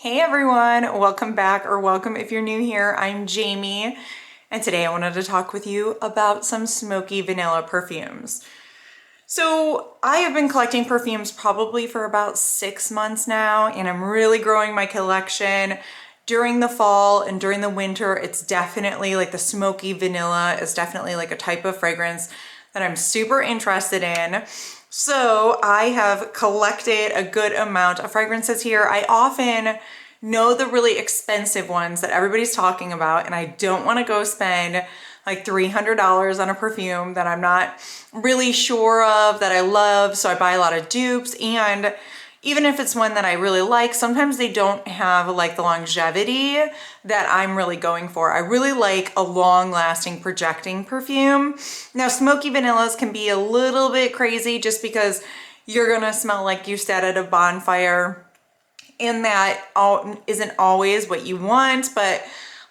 Hey everyone, welcome back, or welcome if you're new here. I'm Jamie, and today I wanted to talk with you about some Smokey vanilla perfumes. So I have been collecting perfumes probably for about 6 months now, and I'm really growing my collection. During the fall and during the winter, it's definitely like the Smokey vanilla is definitely like a type of fragrance that I'm super interested in. So I have collected a good amount of fragrances here. I often know the really expensive ones that everybody's talking about, and I don't want to go spend like $300 on a perfume that I'm not really sure of, that I love. So I buy a lot of dupes, and even if it's one that I really like, sometimes they don't have like the longevity that I'm really going for. I really like a long-lasting projecting perfume. Now, smoky vanillas can be a little bit crazy just because you're gonna smell like you sat at a bonfire, and that isn't always what you want, but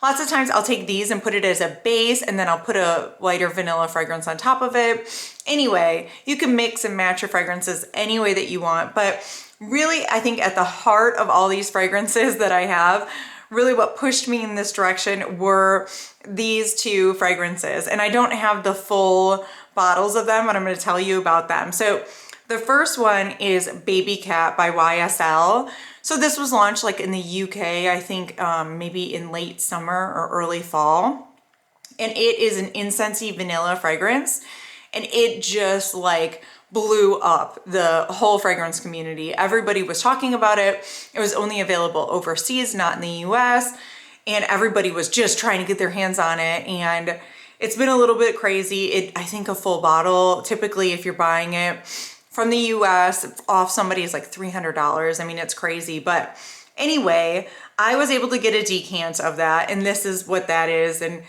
lots of times I'll take these and put it as a base, and then I'll put a lighter vanilla fragrance on top of it. Anyway, you can mix and match your fragrances any way that you want, but really, I think at the heart of all these fragrances that I have, really what pushed me in this direction were these two fragrances. And I don't have the full bottles of them, but I'm going to tell you about them. So the first one is Babycat by YSL. So this was launched like in the UK, I think maybe in late summer or early fall. And it is an incensey vanilla fragrance. And it just like blew up the whole fragrance community. Everybody was talking about it. It was only available overseas, not in the US. And everybody was just trying to get their hands on it. And it's been a little bit crazy. I think a full bottle, typically if you're buying it from the US, off somebody is like $300. I mean, it's crazy. But anyway, I was able to get a decant of that. And this is what that is. And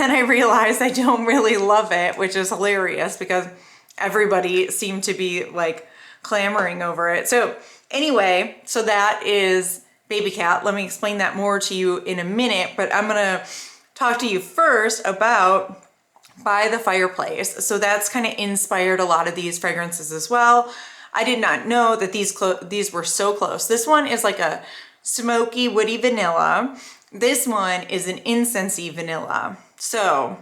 then I realized I don't really love it, which is hilarious because everybody seemed to be like clamoring over it. So anyway, so that is Babycat. Let me explain that more to you in a minute, but I'm gonna talk to you first about By the Fireplace. So that's kind of inspired a lot of these fragrances as well. I did not know that these were so close. This one is like a smoky, woody vanilla. This one is an incensey vanilla. So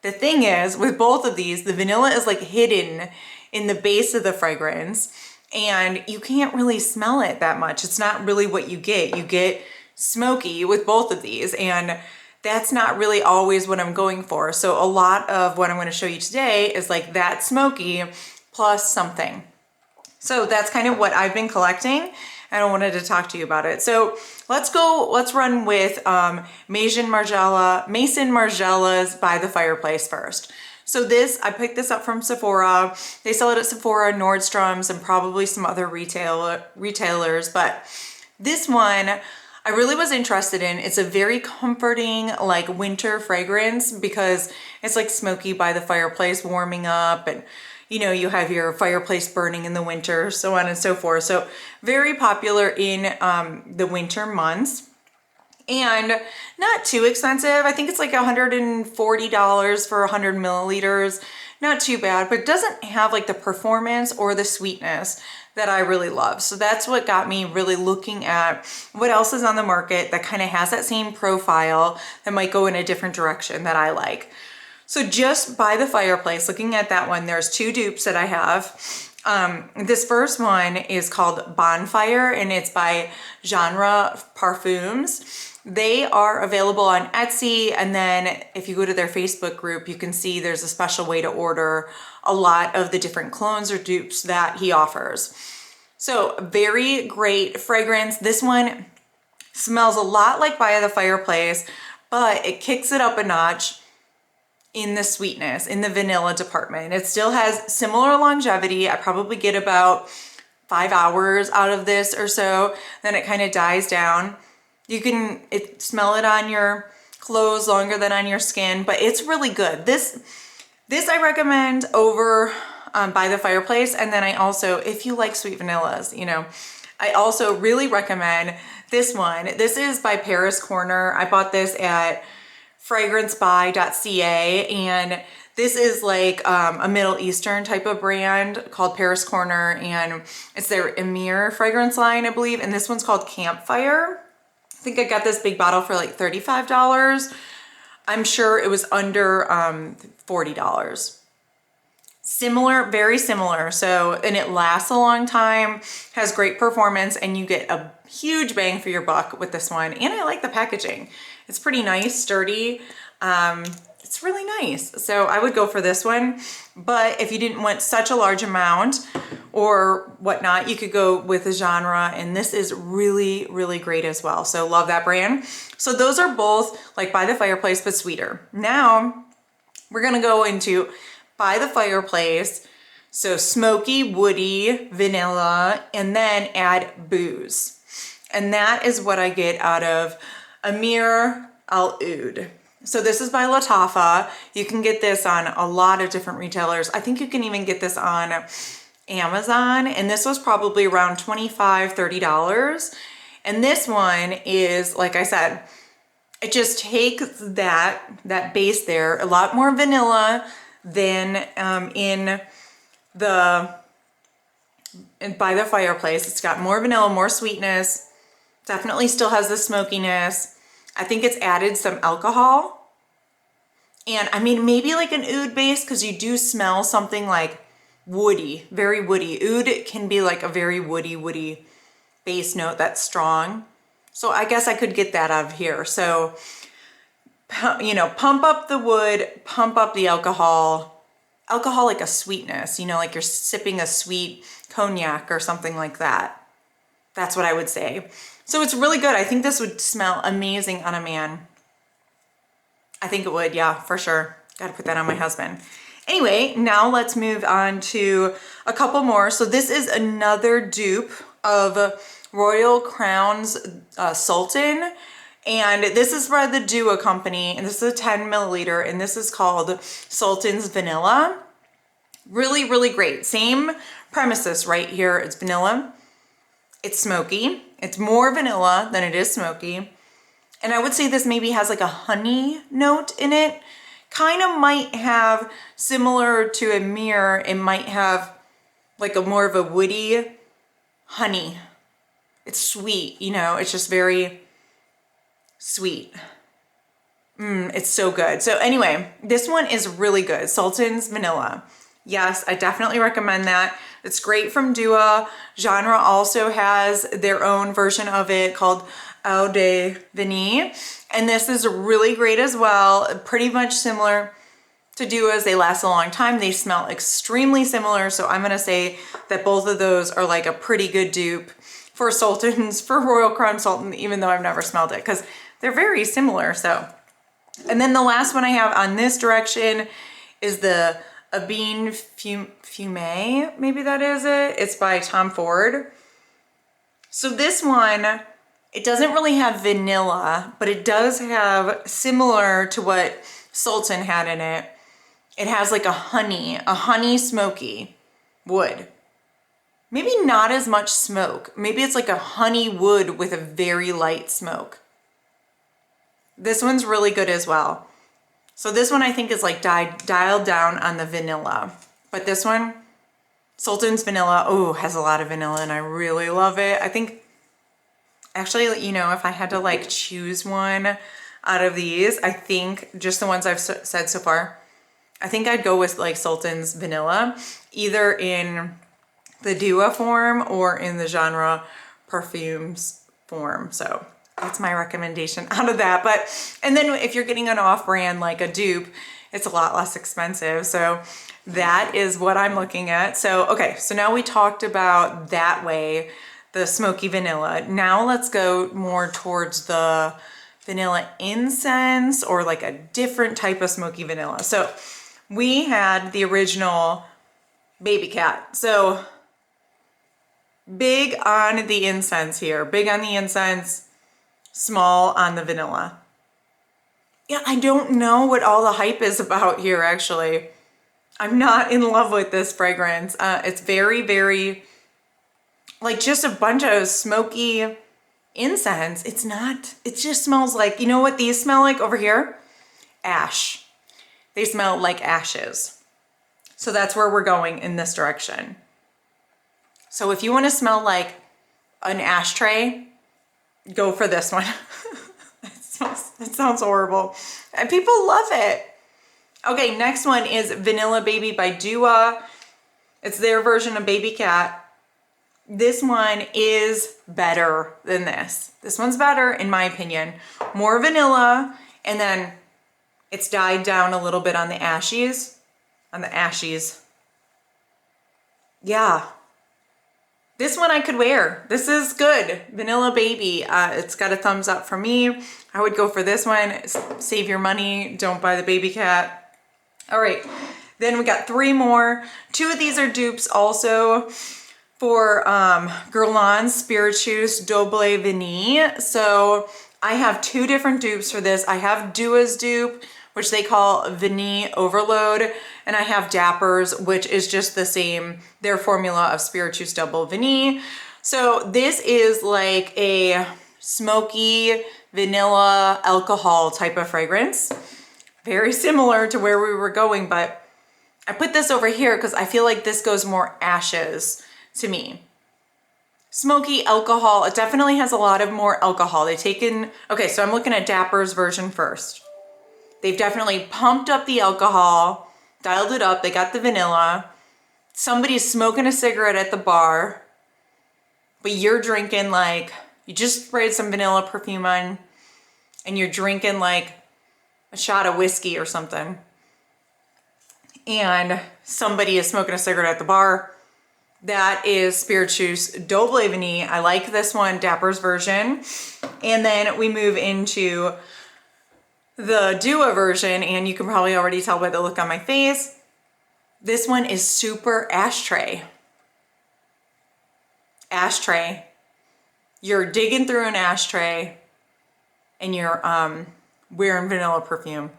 the thing is, with both of these, the vanilla is like hidden in the base of the fragrance, and you can't really smell it that much. It's not really what you get. You get smoky with both of these, and that's not really always what I'm going for. So a lot of what I'm going to show you today is like that smoky plus something. So that's kind of what I've been collecting, and I wanted to talk to you about it. So let's run with Mason Margiela's By the Fireplace first. So I picked this up from Sephora. They sell it at Sephora, Nordstrom's, and probably some other retailers, but this one I really was interested in. It's a very comforting like winter fragrance because it's like smoky by the fireplace warming up, and you know, you have your fireplace burning in the winter, so on and so forth. So very popular in the winter months, and not too expensive. I think it's like $140 for 100 milliliters. Not too bad, but it doesn't have like the performance or the sweetness that I really love. So that's what got me really looking at what else is on the market that kind of has that same profile that might go in a different direction that I like. So just By the Fireplace, looking at that one, there's two dupes that I have. This first one is called Bonfire, and it's by Genre Parfums. They are available on Etsy, and then if you go to their Facebook group, you can see there's a special way to order a lot of the different clones or dupes that he offers. So very great fragrance. This one smells a lot like By the Fireplace, but it kicks it up a notch in the sweetness, in the vanilla department. It still has similar longevity. I probably get about 5 hours out of this or so. Then it kind of dies down. You can smell it on your clothes longer than on your skin, but it's really good. This I recommend over By the Fireplace. And then I also, if you like sweet vanillas, you know, I also really recommend this one. This is by Paris Corner. I bought this at fragrancebuy.ca, and This is like a Middle Eastern type of brand called Paris Corner, and it's their Emir fragrance line, I believe. And this one's called Campfire. I think I got this big bottle for like $35. I'm sure it was under $40. Similar, very similar. So, and it lasts a long time, has great performance, and you get a huge bang for your buck with this one. And I like the packaging. It's pretty nice, sturdy. It's really nice. So I would go for this one. But if you didn't want such a large amount or whatnot, you could go with the genre. And this is really, really great as well. So love that brand. So those are both like By the Fireplace, but sweeter. Now we're going to go into By the Fireplace. So smoky, woody, vanilla, and then add booze. And that is what I get out of Amir Al Oud. So this is by Lattafa. You can get this on a lot of different retailers. I think you can even get this on Amazon. And this was probably around $25, $30. And this one is, like I said, it just takes that base there, a lot more vanilla than in By the Fireplace. It's got more vanilla, more sweetness. Definitely still has the smokiness. I think it's added some alcohol. And I mean, maybe like an oud base, because you do smell something like woody, very woody. Oud can be like a very woody base note that's strong. So I guess I could get that out of here. So, you know, pump up the wood, pump up the alcohol. Alcohol like a sweetness, you know, like you're sipping a sweet cognac or something like that. That's what I would say. So it's really good. I think this would smell amazing on a man. I think it would, yeah, for sure. Gotta put that on my husband. Anyway, now let's move on to a couple more. So this is another dupe of Royal Crown's Sultan. And this is by the Dua company. And this is a 10 milliliter. And this is called Sultan's Vanilla. Really, really great. Same premises right here. It's vanilla. It's smoky. It's more vanilla than it is smoky. And I would say this maybe has like a honey note in it. Kind of might have, similar to Amir, it might have like a more of a woody honey. It's sweet, you know, it's just very sweet. It's so good. So anyway, this one is really good. Sultan's Vanilla. Yes, I definitely recommend that. It's great from Dua. Genre also has their own version of it called Eau de Vigny. And this is really great as well. Pretty much similar to Dua's. They last a long time. They smell extremely similar. So I'm going to say that both of those are like a pretty good dupe for Sultan's, for Royal Crown Sultan, even though I've never smelled it, because they're very similar. So, and then the last one I have on this direction is the Abine Fumé, maybe that is it. It's by Tom Ford. So this one, it doesn't really have vanilla, but it does have, similar to what Sultan had in it, it has like a honey smoky wood. Maybe not as much smoke. Maybe it's like a honey wood with a very light smoke. This one's really good as well. So this one I think is like dialed down on the vanilla. But this one, Sultan's Vanilla, oh, has a lot of vanilla and I really love it. I think, actually, you know, if I had to like choose one out of these, I think just the ones I've said so far, I think I'd go with like Sultan's Vanilla, either in the Dua form or in the genre perfumes form. So that's my recommendation out of that. But, and then if you're getting an off-brand like a dupe, it's a lot less expensive. So that is what I'm looking at. So, okay, so now we talked about that way, the smoky vanilla. Now let's go more towards the vanilla incense or like a different type of smoky vanilla. So we had the original Babycat. So big on the incense here, big on the incense, small on the vanilla. Yeah, I don't know what all the hype is about here, actually. I'm not in love with this fragrance. It's very, very, like just a bunch of smoky incense. It just smells like, you know what these smell like over here? Ash. they smell like ashes. So that's where we're going in this direction. So if you want to smell like an ashtray, go for this one. It sounds horrible. And people love it. Okay, next one is Vanilla Baby by Dua. It's their version of Babycat. This one is better than this. This one's better, in my opinion. More vanilla, and then it's died down a little bit on the ashes. Yeah. This one I could wear. This is good. Vanilla Baby. It's got a thumbs up from me. I would go for this one. Save your money. Don't buy the Babycat. All right. Then we got 3 more. 2 of these are dupes also for Guerlain's Spirituous Double Vanille. So I have 2 different dupes for this. I have Dua's dupe, which they call Vanille Overload, and I have Dapper's, which is just the same, their formula of Spirituous Double Vanille. So this is like a smoky vanilla alcohol type of fragrance. Very similar to where we were going, but I put this over here because I feel like this goes more ashes to me. Smoky alcohol, it definitely has a lot of more alcohol. Okay, so I'm looking at Dapper's version first. They've definitely pumped up the alcohol, dialed it up. They got the vanilla. Somebody's smoking a cigarette at the bar, but you're drinking like, you just sprayed some vanilla perfume on and you're drinking like a shot of whiskey or something. And somebody is smoking a cigarette at the bar. That is Spirituous Double Vanille. I like this one, Dapper's version. And then we move into the Dua version, and you can probably already tell by the look on my face. This one is super ashtray. Ashtray. You're digging through an ashtray and you're wearing vanilla perfume.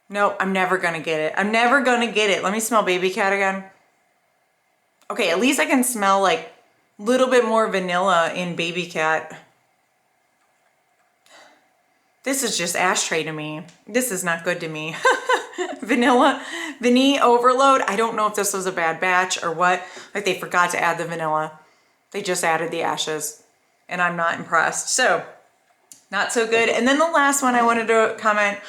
Nope, I'm never gonna get it. I'm never gonna get it. Let me smell Babycat again. Okay, at least I can smell like a little bit more vanilla in Babycat. This is just ashtray to me. This is not good to me. Vanilla Overload. I don't know if this was a bad batch or what. Like they forgot to add the vanilla. They just added the ashes and I'm not impressed. So not so good. And then the last one I wanted to comment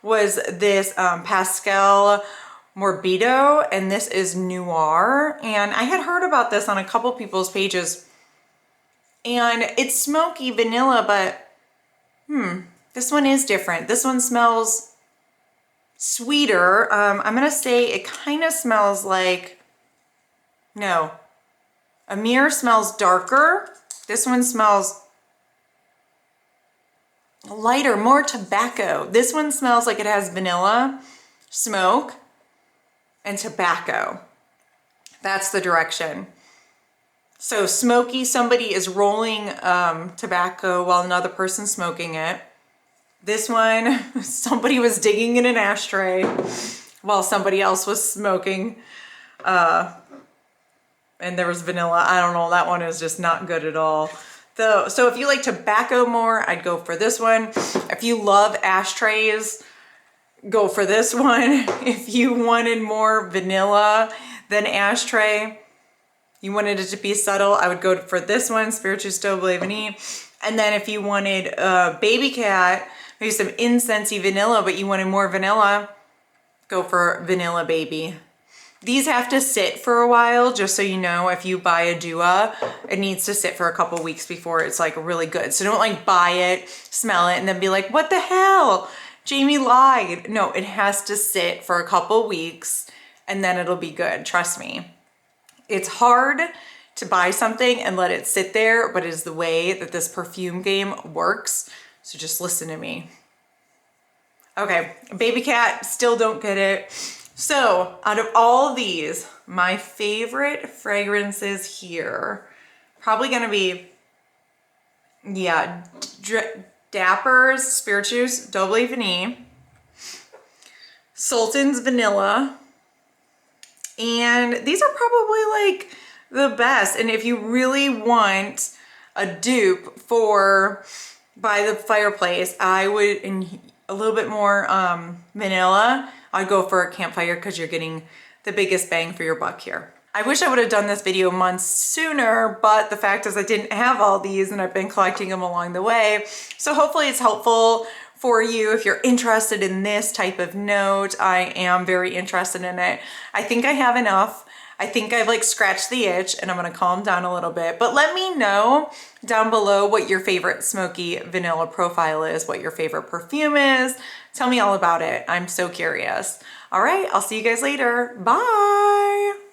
was this Pascal Morbido, and this is Noir. And I had heard about this on a couple people's pages, and it's smoky vanilla, but this one is different. This one smells sweeter. I'm gonna say it kind of smells like, no, Amir smells darker. This one smells lighter, more tobacco. This one smells like it has vanilla, smoke, and tobacco. That's the direction. So smoky, somebody is rolling tobacco while another person's smoking it. This one, somebody was digging in an ashtray while somebody else was smoking. And there was vanilla. I don't know, that one is just not good at all. So if you like tobacco more, I'd go for this one. If you love ashtrays, go for this one. If you wanted more vanilla than ashtray, you wanted it to be subtle, I would go for this one, Spirituous Double Vanille. And then if you wanted Babycat, maybe some incensey vanilla, but you wanted more vanilla, go for Vanilla Baby. These have to sit for a while, just so you know. If you buy a Dua, it needs to sit for a couple weeks before it's like really good. So don't like buy it, smell it, and then be like, what the hell? Jamie lied. No, it has to sit for a couple weeks and then it'll be good. Trust me. It's hard to buy something and let it sit there, but it is the way that this perfume game works. So just listen to me. Okay, Babycat, still don't get it. So out of all of these, my favorite fragrances here, probably gonna be, yeah, Dapper's Spirituous Double Vanille, Sultan's Vanilla, and these are probably like the best. And if you really want a dupe for by the Fireplace, I would, and a little bit more vanilla, I'd go for a campfire because you're getting the biggest bang for your buck here. I wish I would have done this video months sooner, but the fact is I didn't have all these and I've been collecting them along the way. So hopefully it's helpful for you if you're interested in this type of note. I am very interested in it. I think I have enough. I think I've like scratched the itch and I'm gonna calm down a little bit, but let me know down below what your favorite Smokey vanilla profile is, what your favorite perfume is. Tell me all about it. I'm so curious. All right, I'll see you guys later. Bye.